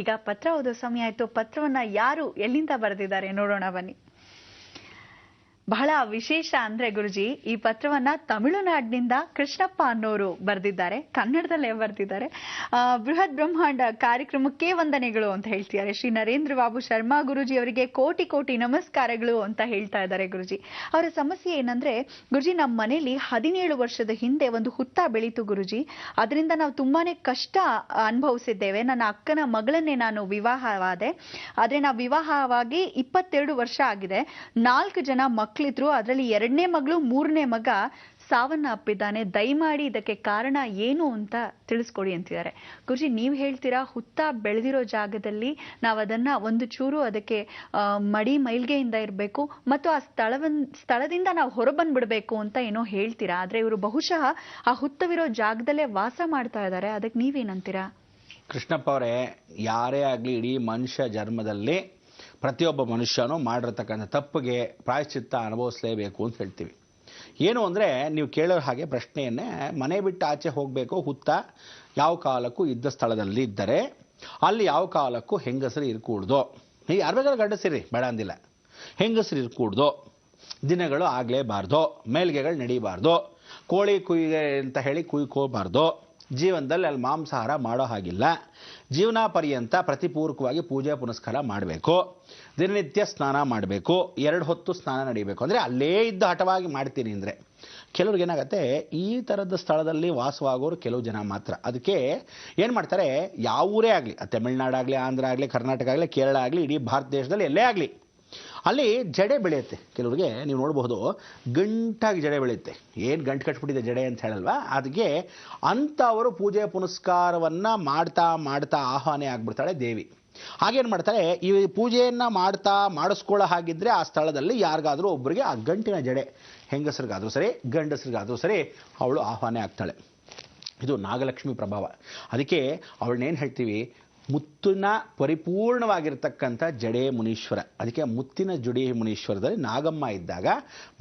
ಈಗ ಪತ್ರ ಓದೋ ಸಮಯ ಆಯ್ತು. ಪತ್ರವನ್ನ ಯಾರು ಎಲ್ಲಿಂದ ಬರೆದಿದ್ದಾರೆ ನೋಡೋಣ ಬನ್ನಿ. ಬಹಳ ವಿಶೇಷ ಅಂದ್ರೆ ಗುರುಜಿ, ಈ ಪತ್ರವನ್ನ ತಮಿಳುನಾಡಿನಿಂದ ಕೃಷ್ಣಪ್ಪ ಅನ್ನೋರು ಬರೆದಿದ್ದಾರೆ. ಕನ್ನಡದಲ್ಲೇ ಬರೆದಿದ್ದಾರೆ. ಬೃಹತ್ ಬ್ರಹ್ಮಾಂಡ ಕಾರ್ಯಕ್ರಮಕ್ಕೆ ವಂದನೆಗಳು ಅಂತ ಹೇಳ್ತಿದ್ದಾರೆ. ಶ್ರೀ ನರೇಂದ್ರ ಬಾಬು ಶರ್ಮಾ ಗುರುಜಿ ಅವರಿಗೆ ಕೋಟಿ ಕೋಟಿ ನಮಸ್ಕಾರಗಳು ಅಂತ ಹೇಳ್ತಾ ಇದ್ದಾರೆ ಗುರುಜಿ. ಅವರ ಸಮಸ್ಯೆ ಏನಂದ್ರೆ, ಗುರುಜಿ ನಮ್ಮ ಮನೆಯಲ್ಲಿ 17 ವರ್ಷದ ಹಿಂದೆ ಒಂದು ಹುತ್ತ ಬೆಳೀತು ಗುರುಜಿ. ಅದರಿಂದ ನಾವು ತುಂಬಾನೇ ಕಷ್ಟ ಅನುಭವಿಸಿದ್ದೇವೆ. ನನ್ನ ಅಕ್ಕನ ಮಗಳನ್ನೇ ನಾನು ವಿವಾಹವಾದೆ. ಆದ್ರೆ ನಾವು ವಿವಾಹವಾಗಿ 22 ವರ್ಷ ಆಗಿದೆ. 4 ಜನ ಮಕ್ಕಳಿದ್ರು. ಅದರಲ್ಲಿ 2ನೇ ಮಗಳು 3ನೇ ಮಗ ಸಾವನ್ನ ಅಪ್ಪಿದ್ದಾನೆ. ದಯಮಾಡಿ ಇದಕ್ಕೆ ಕಾರಣ ಏನು ಅಂತ ತಿಳಿಸ್ಕೊಡಿ ಅಂತಿದ್ದಾರೆ. ಗುರುಜಿ, ನೀವ್ ಹೇಳ್ತೀರಾ ಹುತ್ತ ಬೆಳೆದಿರೋ ಜಾಗದಲ್ಲಿ ನಾವು ಅದನ್ನ ಒಂದು ಚೂರು ಅದಕ್ಕೆ ಮಡಿ ಮೈಲ್ಗೆಯಿಂದ ಇರಬೇಕು ಮತ್ತು ಆ ಸ್ಥಳದಿಂದ ನಾವು ಹೊರಬಂದ್ಬಿಡ್ಬೇಕು ಅಂತ ಏನೋ ಹೇಳ್ತೀರಾ. ಆದ್ರೆ ಇವರು ಬಹುಶಃ ಆ ಹುತ್ತವಿರೋ ಜಾಗದಲ್ಲೇ ವಾಸ ಮಾಡ್ತಾ ಇದ್ದಾರೆ. ಅದಕ್ಕೆ ನೀವೇನಂತೀರಾ? ಕೃಷ್ಣಪ್ಪ ಅವರೇ, ಯಾರೇ ಆಗ್ಲಿ ಇಡೀ ಮನುಷ್ಯ ಜನ್ಮದಲ್ಲಿ ಪ್ರತಿಯೊಬ್ಬ ಮನುಷ್ಯನೂ ಮಾಡಿರ್ತಕ್ಕಂಥ ತಪ್ಪಿಗೆ ಪ್ರಾಯಶ್ಚಿತ್ತ ಅನುಭವಿಸಲೇಬೇಕು ಅಂತ ಹೇಳ್ತೀವಿ. ಏನು ಅಂದರೆ, ನೀವು ಕೇಳೋ ಹಾಗೆ ಪ್ರಶ್ನೆಯನ್ನೇ, ಮನೆ ಬಿಟ್ಟು ಆಚೆ ಹೋಗಬೇಕು, ಹುತ್ತ ಯಾವ ಕಾಲಕ್ಕೂ ಇದ್ದ ಸ್ಥಳದಲ್ಲಿ ಇದ್ದರೆ ಅಲ್ಲಿ ಯಾವ ಕಾಲಕ್ಕೂ ಹೆಂಗಸರು ಇರ್ಕೂಡ್ದು. ನೀವು ಯಾರು ಬೇಕಾದ್ರೂ ಗಂಡಸಿರಿ, ಬೇಡ ಅಂದಿಲ್ಲ. ಹೆಂಗಸರು ಇರ್ಕೂಡ್ದು, ದಿನಗಳು ಆಗಲೇಬಾರ್ದು, ಮೇಲ್ಗೆಗಳು ನಡೀಬಾರ್ದು, ಕೋಳಿ ಕುಯ್ಗೆ ಅಂತ ಹೇಳಿ ಕುಯ್ಕೋಬಾರ್ದು, ಜೀವನದಲ್ಲಿ ಅಲ್ಲಿ ಮಾಂಸಾಹಾರ ಮಾಡೋ ಹಾಗಿಲ್ಲ, ಜೀವನ ಪರ್ಯಂತ ಪ್ರತಿಪೂರ್ವಕವಾಗಿ ಪೂಜೆ ಪುನಸ್ಕಾರ ಮಾಡಬೇಕು, ದಿನನಿತ್ಯ ಸ್ನಾನ ಮಾಡಬೇಕು, 2 ಹೊತ್ತು ಸ್ನಾನ ನಡೀಬೇಕು. ಅಂದರೆ ಅಲ್ಲೇ ಇದ್ದು ಹಠವಾಗಿ ಮಾಡ್ತೀನಿ ಅಂದರೆ ಕೆಲವ್ರಿಗೆ ಏನಾಗುತ್ತೆ, ಈ ಥರದ ಸ್ಥಳದಲ್ಲಿ ವಾಸವಾಗೋರು ಕೆಲವು ಜನ ಮಾತ್ರ. ಅದಕ್ಕೆ ಏನು ಮಾಡ್ತಾರೆ, ಯಾವ ಊರೇ ಆಗಲಿ, ತಮಿಳ್ನಾಡಾಗಲಿ, ಆಂಧ್ರ ಆಗಲಿ, ಕರ್ನಾಟಕ ಆಗಲಿ, ಕೇರಳ ಆಗಲಿ, ಇಡೀ ಭಾರತ ದೇಶದಲ್ಲಿ ಎಲ್ಲೇ ಆಗಲಿ, ಅಲ್ಲಿ ಜಡೆ ಬೆಳೆಯುತ್ತೆ. ಕೆಲವ್ರಿಗೆ ನೀವು ನೋಡ್ಬೋದು, ಗಂಟಾಗಿ ಜಡೆ ಬೆಳೆಯುತ್ತೆ. ಏನು ಗಂಟು ಕಟ್ಬಿಟ್ಟಿದೆ ಜಡೆ ಅಂತ ಹೇಳಲ್ವಾ, ಅದಕ್ಕೆ ಅಂಥವರು ಪೂಜೆ ಪುನಸ್ಕಾರವನ್ನು ಮಾಡ್ತಾ ಮಾಡ್ತಾ ಆಹ್ವಾನೆ ಆಗ್ಬಿಡ್ತಾಳೆ ದೇವಿ. ಹಾಗೇನು ಮಾಡ್ತಾರೆ, ಈ ಪೂಜೆಯನ್ನು ಮಾಡಿಸ್ಕೊಳ್ಳೋ ಹಾಗಿದ್ರೆ ಆ ಸ್ಥಳದಲ್ಲಿ ಯಾರಿಗಾದರೂ ಒಬ್ಬರಿಗೆ ಆ ಗಂಟಿನ ಜಡೆ, ಹೆಂಗಸರಿಗಾದರೂ ಸರಿ ಗಂಡಸರಿಗಾದರೂ ಸರಿ, ಅವಳು ಆಹ್ವಾನೆ ಆಗ್ತಾಳೆ. ಇದು ನಾಗಲಕ್ಷ್ಮಿ ಪ್ರಭಾವ. ಅದಕ್ಕೆ ಅವಳನ್ನೇನು ಹೇಳ್ತೀವಿ, ಮುತ್ತಿನ ಪರಿಪೂರ್ಣವಾಗಿರ್ತಕ್ಕಂಥ ಜಡೆ ಮುನೀಶ್ವರ. ಅದಕ್ಕೆ ಮುತ್ತಿನ ಜುಡಿ ಮುನೀಶ್ವರದಲ್ಲಿ ನಾಗಮ್ಮ ಇದ್ದಾಗ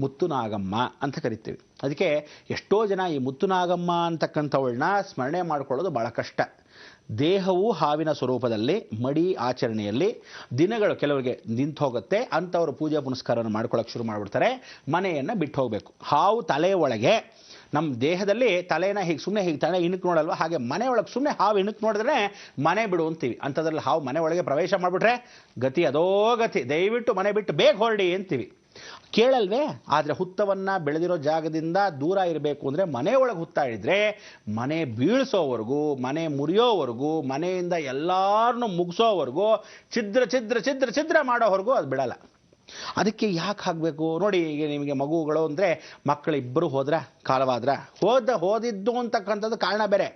ಮುತ್ತು ನಾಗಮ್ಮ ಅಂತ ಕರಿತೀವಿ. ಅದಕ್ಕೆ ಎಷ್ಟೋ ಜನ ಈ ಮುತ್ತು ನಾಗಮ್ಮ ಅಂತಕ್ಕಂಥವಳನ್ನ ಸ್ಮರಣೆ ಮಾಡ್ಕೊಳ್ಳೋದು ಭಾಳ ಕಷ್ಟ. ದೇಹವು ಹಾವಿನ ಸ್ವರೂಪದಲ್ಲಿ ಮಡಿ ಆಚರಣೆಯಲ್ಲಿ ದಿನಗಳು ಕೆಲವರಿಗೆ ನಿಂತು ಹೋಗುತ್ತೆ. ಅಂಥವರು ಪೂಜೆ ಪುನಸ್ಕಾರವನ್ನು ಮಾಡ್ಕೊಳ್ಳೋಕೆ ಶುರು ಮಾಡಿಬಿಡ್ತಾರೆ. ಮನೆಯನ್ನು ಬಿಟ್ಟು ಹೋಗಬೇಕು. ಹಾವು ತಲೆ ಒಳಗೆ, ನಮ್ಮ ದೇಹದಲ್ಲಿ ತಲೆನ ಹೀಗೆ ತಲೆ ಇಣಕ್ಕೆ ನೋಡಲ್ವ, ಹಾಗೆ ಮನೆ ಒಳಗೆ ಸುಮ್ಮನೆ ಹಾವು ಇಣಕ್ಕೆ ನೋಡಿದ್ರೆ ಮನೆ ಬಿಡು ಅಂತೀವಿ. ಅಂಥದ್ರಲ್ಲಿ ಹಾವು ಮನೆ ಒಳಗೆ ಪ್ರವೇಶ ಮಾಡಿಬಿಟ್ರೆ ಗತಿ ಅದೋ ಗತಿ, ದಯವಿಟ್ಟು ಮನೆ ಬಿಟ್ಟು ಬೇಗ ಹೊರಡಿ ಅಂತೀವಿ. ಕೇಳಲ್ವೇ? ಆದರೆ ಹುತ್ತವನ್ನು ಬೆಳೆದಿರೋ ಜಾಗದಿಂದ ದೂರ ಇರಬೇಕು ಅಂದರೆ ಮನೆ ಒಳಗೆ ಹುತ್ತ ಇಳಿದ್ರೆ ಮನೆ ಬೀಳಿಸೋವರೆಗೂ, ಮನೆ ಮುರಿಯೋವರೆಗೂ, ಮನೆಯಿಂದ ಎಲ್ಲರನ್ನೂ ಮುಗಿಸೋವರೆಗೂ, ಛಿದ್ರ ಮಾಡೋವರೆಗೂ ಅದು ಬಿಡಲ್ಲ. ಅದಕ್ಕೆ ಯಾಕೆ ಆಗಬೇಕು ನೋಡಿ. ಈಗ ನಿಮಗೆ ಮಗುಗಳು ಅಂದರೆ ಮಕ್ಕಳಿಬ್ಬರು ಹೋದ್ರ ಕಾಲವಾದ್ರ ಓದಿದ್ದು ಅಂತಕ್ಕಂಥದ್ದು ಕಾರಣ ಬೇರೆ,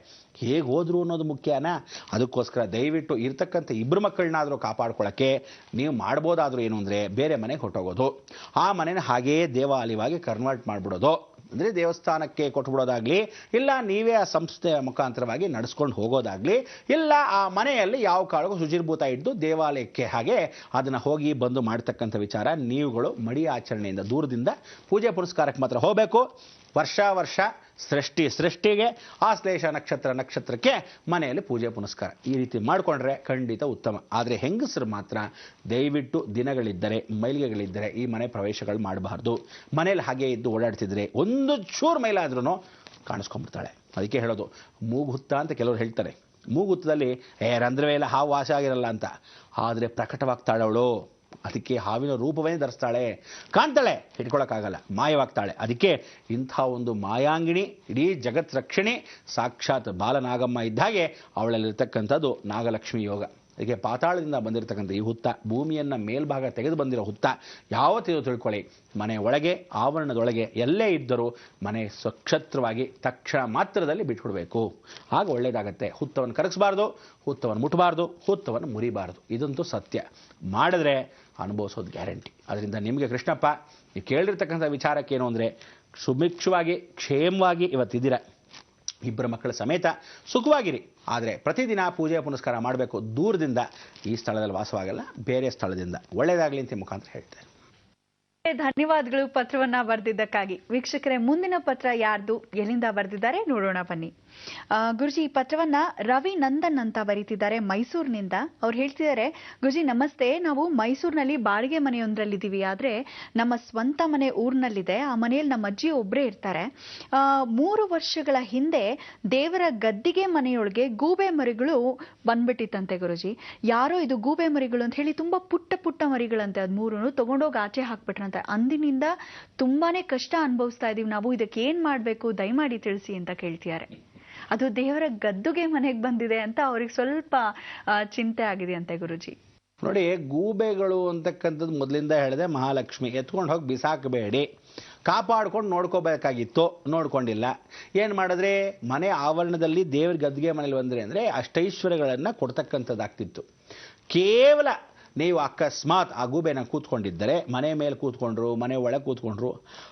ಹೇಗೆ ಹೋದ್ರು ಅನ್ನೋದು ಮುಖ್ಯನಾ. ಅದಕ್ಕೋಸ್ಕರ ದಯವಿಟ್ಟು ಇರ್ತಕ್ಕಂಥ 2 ಮಕ್ಕಳನ್ನಾದರೂ ಕಾಪಾಡ್ಕೊಳ್ಳೋಕ್ಕೆ ನೀವು ಮಾಡ್ಬೋದಾದರೂ ಏನು ಅಂದರೆ, ಬೇರೆ ಮನೆಗೆ ಹೊಟ್ಟೋಗೋದು, ಆ ಮನೆನ ಹಾಗೇ ದೇವಾಲಯವಾಗಿ ಕನ್ವರ್ಟ್ ಮಾಡಿಬಿಡೋದು. ಅಂದರೆ ದೇವಸ್ಥಾನಕ್ಕೆ ಕೊಟ್ಬಿಡೋದಾಗಲಿ, ಇಲ್ಲ ನೀವೇ ಆ ಸಂಸ್ಥೆಯ ಮುಖಾಂತರವಾಗಿ ನಡೆಸ್ಕೊಂಡು ಹೋಗೋದಾಗಲಿ, ಇಲ್ಲ ಆ ಮನೆಯಲ್ಲಿ ಯಾವ ಕಾಲಕ್ಕೂ ಶುಚಿರ್ಭೂತ ಇದ್ದು ದೇವಾಲಯಕ್ಕೆ ಹಾಗೆ ಅದನ್ನು ಹೋಗಿ ಬಂದು ಮಾಡ್ತಕ್ಕಂಥ ವಿಚಾರ. ನೀವುಗಳು ಮಡಿ ಆಚರಣೆಯಿಂದ ದೂರದಿಂದ ಪೂಜೆ ಪುರಸ್ಕಾರಕ್ಕೆ ಮಾತ್ರ ಹೋಗಬೇಕು. ವರ್ಷ ಸೃಷ್ಟಿಗೆ ಆಶ್ಲೇಷ ನಕ್ಷತ್ರಕ್ಕೆ ಮನೆಯಲ್ಲಿ ಪೂಜೆ ಪುನಸ್ಕಾರ ಈ ರೀತಿ ಮಾಡಿಕೊಂಡ್ರೆ ಖಂಡಿತ ಉತ್ತಮ. ಆದರೆ ಹೆಂಗಸರು ಮಾತ್ರ ದಯವಿಟ್ಟು ದಿನಗಳಿದ್ದರೆ, ಮೈಲಿಗೆಗಳಿದ್ದರೆ ಈ ಮನೆ ಪ್ರವೇಶಗಳು ಮಾಡಬಾರ್ದು. ಮನೇಲಿ ಹಾಗೆ ಇದ್ದು ಓಡಾಡ್ತಿದ್ರೆ ಒಂದು ಚೂರು ಮೈಲಾದ್ರೂ ಕಾಣಿಸ್ಕೊಂಡ್ಬಿಡ್ತಾಳೆ. ಅದಕ್ಕೆ ಹೇಳೋದು, ಮೂಗುತ್ತ ಅಂತ ಕೆಲವರು ಹೇಳ್ತಾರೆ. ಮೂಗುತ್ತದಲ್ಲಿ ರಂಧ್ರವೇ ಇಲ್ಲ, ಹಾವು ವಾಸ ಆಗಿರಲ್ಲ ಅಂತ. ಆದರೆ ಪ್ರಕಟವಾಗ್ತಾಳೆ ಅವಳು. ಅದಕ್ಕೆ ಹಾವಿನ ರೂಪವೇ ಧರಿಸ್ತಾಳೆ, ಕಾಣ್ತಾಳೆ, ಹಿಡ್ಕೊಳಕ್ಕಾಗಲ್ಲ, ಮಾಯವಾಗ್ತಾಳೆ. ಅದಕ್ಕೆ ಇಂಥ ಒಂದು ಮಾಯಾಂಗಿಣಿ, ಇಡೀ ಜಗತ್ ರಕ್ಷಣಿ, ಸಾಕ್ಷಾತ್ ಬಾಲನಾಗಮ್ಮ ಇದ್ದಾಗೆ ಅವಳಲ್ಲಿರ್ತಕ್ಕಂಥದ್ದು ನಾಗಲಕ್ಷ್ಮಿ ಯೋಗ. ಅದಕ್ಕೆ ಪಾತಾಳದಿಂದ ಬಂದಿರತಕ್ಕಂಥ ಈ ಹುತ್ತ, ಭೂಮಿಯನ್ನು ಮೇಲ್ಭಾಗ ತೆಗೆದು ಬಂದಿರೋ ಹುತ್ತ, ಯಾವತ್ತಿದು ತಿಳ್ಕೊಳ್ಳಿ, ಮನೆ ಒಳಗೆ ಆವರಣದೊಳಗೆ ಎಲ್ಲೇ ಇದ್ದರೂ ಮನೆ ಸ್ವಚ್ಛತ್ರವಾಗಿ ತಕ್ಷಣ ಮಾತ್ರದಲ್ಲಿ ಬಿಟ್ಬಿಡಬೇಕು. ಆಗ ಒಳ್ಳೆಯದಾಗತ್ತೆ. ಹುತ್ತವನ್ನು ಕರಗಿಸಬಾರ್ದು, ಹುತ್ತವನ್ನು ಮುಟ್ಟಬಾರ್ದು, ಹುತ್ತವನ್ನು ಮುರಿಬಾರ್ದು. ಇದಂತೂ ಸತ್ಯ. ಮಾಡಿದ್ರೆ ಅನುಭವಿಸೋದು ಗ್ಯಾರಂಟಿ. ಅದರಿಂದ ನಿಮಗೆ ಕೃಷ್ಣಪ್ಪ, ನೀವು ಕೇಳಿರ್ತಕ್ಕಂಥ ವಿಚಾರಕ್ಕೇನು ಅಂದರೆ, ಸುಭಿಕ್ಷವಾಗಿ ಕ್ಷೇಮವಾಗಿ ಇವತ್ತಿದ್ದೀರ, 2 ಮಕ್ಕಳ ಸಮೇತ ಸುಖವಾಗಿರಿ. ಆದರೆ ಪ್ರತಿದಿನ ಪೂಜೆ ಪುನಸ್ಕಾರ ಮಾಡಬೇಕು. ದೂರದಿಂದ, ಈ ಸ್ಥಳದಲ್ಲಿ ವಾಸವಾಗಲ್ಲ, ಬೇರೆ ಸ್ಥಳದಿಂದ. ಒಳ್ಳೆಯದಾಗಲಿ ಅಂತ ಮುಖಾಂತರ ಹೇಳ್ತಾರೆ. ಧನ್ಯವಾದಗಳು ಪತ್ರವನ್ನ ಬರೆದಿದ್ದಕ್ಕಾಗಿ. ವೀಕ್ಷಕರೇ, ಮುಂದಿನ ಪತ್ರ ಯಾರ್ದು, ಎಲ್ಲಿಂದ ಬರೆದಿದ್ದಾರೆ ನೋಡೋಣ ಬನ್ನಿ. ಗುರುಜಿ, ಈ ಪತ್ರವನ್ನ ರವಿ ನಂದನ್ ಅಂತ ಬರೀತಿದ್ದಾರೆ ಮೈಸೂರಿನಿಂದ. ಅವ್ರು ಹೇಳ್ತಿದ್ದಾರೆ, ಗುರುಜಿ ನಮಸ್ತೆ, ನಾವು ಮೈಸೂರಿನಲ್ಲಿ ಬಾಡಿಗೆ ಮನೆಯೊಂದರಲ್ಲಿದ್ದೀವಿ. ಆದ್ರೆ ನಮ್ಮ ಸ್ವಂತ ಮನೆ ಊರಿನಲ್ಲಿದೆ. ಆ ಮನೆಯಲ್ಲಿ ನಮ್ಮ ಅಜ್ಜಿ ಒಬ್ಬರೇ ಇರ್ತಾರೆ. 3 ವರ್ಷಗಳ ಹಿಂದೆ ದೇವರ ಗದ್ದಿಗೆ ಮನೆಯೊಳಗೆ ಗೂಬೆ ಮರಿಗಳು ಬಂದ್ಬಿಟ್ಟಿತ್ತಂತೆ ಗುರುಜಿ. ಯಾರೋ ಇದು ಗೂಬೆ ಮರಿಗಳು ಅಂತ ಹೇಳಿ ತುಂಬಾ ಪುಟ್ಟ ಪುಟ್ಟ ಮರಿಗಳಂತೆ, ಅದ್ 3 ತಗೊಂಡೋಗಿ ಆಚೆ ಹಾಕ್ಬಿಟ್ರಂತೆ. ಅಂದಿನಿಂದ ತುಂಬಾನೇ ಕಷ್ಟ ಅನುಭವಿಸ್ತಾ ಇದೀವಿ ನಾವು, ಇದಕ್ಕೆ ಏನ್ ಮಾಡ್ಬೇಕು ದಯಮಾಡಿ ತಿಳಿಸಿ ಅಂತ ಕೇಳ್ತಿದ್ದಾರೆ. ಅದು ದೇವರ ಗದ್ದುಗೆ ಮನೆಗೆ ಬಂದಿದೆ ಅಂತ ಅವ್ರಿಗೆ ಸ್ವಲ್ಪ ಚಿಂತೆ ಆಗಿದೆ ಅಂತೆ ಗುರುಜಿ. ನೋಡಿ, ಗೂಬೆಗಳು ಅಂತಕ್ಕಂಥದ್ದು ಮೊದಲಿಂದ ಹೇಳಿದೆ ಮಹಾಲಕ್ಷ್ಮಿ, ಎತ್ಕೊಂಡು ಹೋಗಿ ಬಿಸಾಕಬೇಡಿ, ಕಾಪಾಡ್ಕೊಂಡು ನೋಡ್ಕೋಬೇಕಾಗಿತ್ತು, ನೋಡ್ಕೊಂಡಿಲ್ಲ. ಏನು ಮಾಡಿದ್ರೆ ಮನೆ ಆವರಣದಲ್ಲಿ ದೇವ್ರ ಗದ್ದುಗೆ ಮನೇಲಿ ಬಂದ್ರೆ ಅಂದರೆ ಅಷ್ಟೈಶ್ವರ್ಯಗಳನ್ನು ಕೊಡ್ತಕ್ಕಂಥದ್ದಾಗ್ತಿತ್ತು. ಕೇವಲ ನೀವು ಅಕಸ್ಮಾತ್ ಆ ಗೂಬೆನ ಕೂತ್ಕೊಂಡಿದ್ದರೆ, ಮನೆ ಮೇಲೆ ಕೂತ್ಕೊಂಡ್ರು, ಮನೆ ಒಳಗೆ ಕೂತ್ಕೊಂಡ್ರು,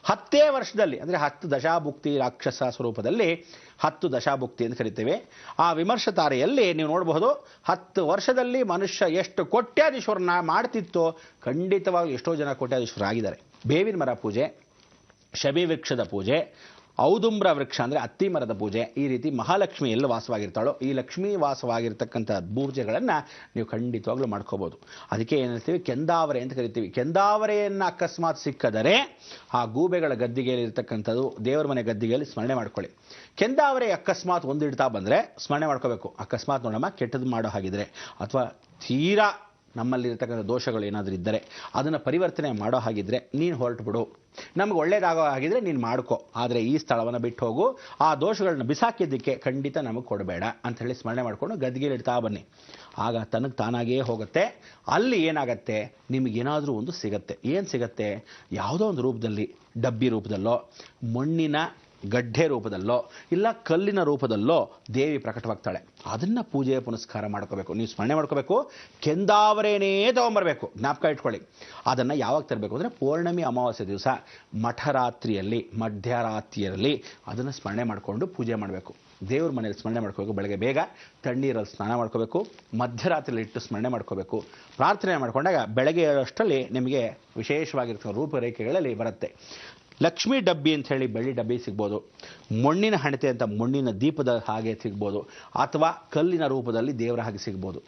10 ವರ್ಷದಲ್ಲಿ ಅಂದರೆ 10 ದಶಾಭುಕ್ತಿ ರಾಕ್ಷಸ ಸ್ವರೂಪದಲ್ಲಿ 10 ದಶಾಭುಕ್ತಿ ಅಂತ ಕರಿತೇವೆ. ಆ ವಿಮರ್ಶ ತಾರೆಯಲ್ಲಿ ನೀವು ನೋಡಬಹುದು 10 ವರ್ಷದಲ್ಲಿ ಮನುಷ್ಯ ಎಷ್ಟು ಕೋಟ್ಯಾಧೀಶ್ವರನ ಮಾಡ್ತಿತ್ತೋ ಖಂಡಿತವಾಗಿ ಎಷ್ಟೋ ಜನ ಕೋಟ್ಯಾಧೀಶ್ವರಾಗಿದ್ದಾರೆ. ಬೇವಿನ ಮರ ಪೂಜೆ, ಶಮಿ ವೃಕ್ಷದ ಪೂಜೆ, ಔದುಂಬ್ರ ವೃಕ್ಷ ಅಂದರೆ ಅತ್ತಿ ಮರದ ಪೂಜೆ, ಈ ರೀತಿ ಮಹಾಲಕ್ಷ್ಮಿ ಎಲ್ಲ ವಾಸವಾಗಿರ್ತಾಳೋ ಈ ಲಕ್ಷ್ಮೀ ವಾಸವಾಗಿರ್ತಕ್ಕಂಥ ಪೂಜೆಗಳನ್ನು ನೀವು ಖಂಡಿತವಾಗ್ಲೂ ಮಾಡ್ಕೋಬೋದು. ಅದಕ್ಕೆ ಏನು ಹೇಳ್ತೀವಿ, ಕೆಂದಾವರೆ ಅಂತ ಕರಿತೀವಿ. ಕೆಂದಾವರೆಯನ್ನು ಅಕಸ್ಮಾತ್ ಸಿಕ್ಕದರೆ ಆ ಗೂಬೆಗಳ ಗದ್ದಿಗೆಯಲ್ಲಿ ಇರ್ತಕ್ಕಂಥದ್ದು ದೇವರ ಮನೆ ಗದ್ದಿಗೆಯಲ್ಲಿ ಸ್ಮರಣೆ ಮಾಡ್ಕೊಳ್ಳಿ. ಕೆಂದಾವರೆ ಅಕಸ್ಮಾತ್ ಒಂದಿಡ್ತಾ ಬಂದರೆ ಸ್ಮರಣೆ ಮಾಡ್ಕೋಬೇಕು. ಅಕಸ್ಮಾತ್ ನೋಡಮ್ಮ ಕೆಟ್ಟದ್ದು ಮಾಡೋ ಹಾಗಿದ್ರೆ ಅಥವಾ ತೀರಾ ನಮ್ಮಲ್ಲಿರ್ತಕ್ಕಂಥ ದೋಷಗಳು ಏನಾದರೂ ಇದ್ದರೆ ಅದನ್ನು ಪರಿವರ್ತನೆ ಮಾಡೋ ಹಾಗಿದ್ರೆ ನೀನು ಹೊರಟು ಬಿಡು, ನಮ್ಗೆ ಒಳ್ಳೇದಾಗೋ ಹಾಗಿದ್ರೆ ನೀನು ಮಾಡ್ಕೋ, ಆದರೆ ಈ ಸ್ಥಳವನ್ನು ಬಿಟ್ಟು ಹೋಗು, ಆ ದೋಷಗಳನ್ನ ಬಿಸಾಕಿದ್ದಕ್ಕೆ ಖಂಡಿತ ನಮಗೆ ಕೊಡಬೇಡ ಅಂತ ಹೇಳಿ ಸ್ಮರಣೆ ಮಾಡಿಕೊಂಡು ಗದ್ದಿಗೆಯಲ್ಲಿ ಇಡ್ತಾ ಬನ್ನಿ. ಆಗ ತನಗೆ ತಾನಾಗೇ ಹೋಗುತ್ತೆ. ಅಲ್ಲಿ ಏನಾಗತ್ತೆ, ನಿಮಗೇನಾದರೂ ಒಂದು ಸಿಗತ್ತೆ. ಏನು ಸಿಗತ್ತೆ? ಯಾವುದೋ ಒಂದು ರೂಪದಲ್ಲಿ, ಡಬ್ಬಿ ರೂಪದಲ್ಲೋ, ಮಣ್ಣಿನ ಗಡ್ಡೆ ರೂಪದಲ್ಲೋ, ಇಲ್ಲ ಕಲ್ಲಿನ ರೂಪದಲ್ಲೋ ದೇವಿ ಪ್ರಕಟವಾಗ್ತಾಳೆ. ಅದನ್ನು ಪೂಜೆ ಪುನಸ್ಕಾರ ಮಾಡ್ಕೋಬೇಕು. ನೀವು ಸ್ಮರಣೆ ಮಾಡ್ಕೋಬೇಕು. ಕೆಂದಾವರೇನೇ ತೊಗೊಂಬರ್ಬೇಕು, ಜ್ಞಾಪಕ ಇಟ್ಕೊಳ್ಳಿ. ಅದನ್ನು ಯಾವಾಗ ತರಬೇಕು ಅಂದರೆ ಪೌರ್ಣಮಿ ಅಮಾವಾಸ್ಯೆ ದಿವಸ ಮಠರಾತ್ರಿಯಲ್ಲಿ, ಮಧ್ಯರಾತ್ರಿಯಲ್ಲಿ ಅದನ್ನು ಸ್ಮರಣೆ ಮಾಡಿಕೊಂಡು ಪೂಜೆ ಮಾಡಬೇಕು. ದೇವ್ರ ಮನೇಲಿ ಸ್ಮರಣೆ ಮಾಡ್ಕೋಬೇಕು. ಬೆಳಗ್ಗೆ ಬೇಗ ತಣ್ಣೀರಲ್ಲಿ ಸ್ನಾನ ಮಾಡ್ಕೋಬೇಕು, ಮಧ್ಯರಾತ್ರಿಯಲ್ಲಿ ಇಟ್ಟು ಸ್ಮರಣೆ ಮಾಡ್ಕೋಬೇಕು. ಪ್ರಾರ್ಥನೆ ಮಾಡಿಕೊಂಡಾಗ ಬೆಳಗ್ಗೆ ಅಷ್ಟರಲ್ಲಿ ನಿಮಗೆ ವಿಶೇಷವಾಗಿರ್ತಕ್ಕಂಥ ರೂಪರೇಖೆಗಳಲ್ಲಿ ಬರುತ್ತೆ. ಲಕ್ಷ್ಮೀ ಡಬ್ಬಿ ಅಂತ ಹೇಳಿ ಬೆಳ್ಳಿ ಡಬ್ಬಿ ಸಿಗ್ಬೋದು, ಮಣ್ಣಿನ ಹಣತೆ ಅಂತ ಮಣ್ಣಿನ ದೀಪದ ಹಾಗೆ ಸಿಗ್ಬೋದು, ಅಥವಾ ಕಲ್ಲಿನ ರೂಪದಲ್ಲಿ ದೇವರ ಹಾಗೆ ಸಿಗ್ಬೋದು.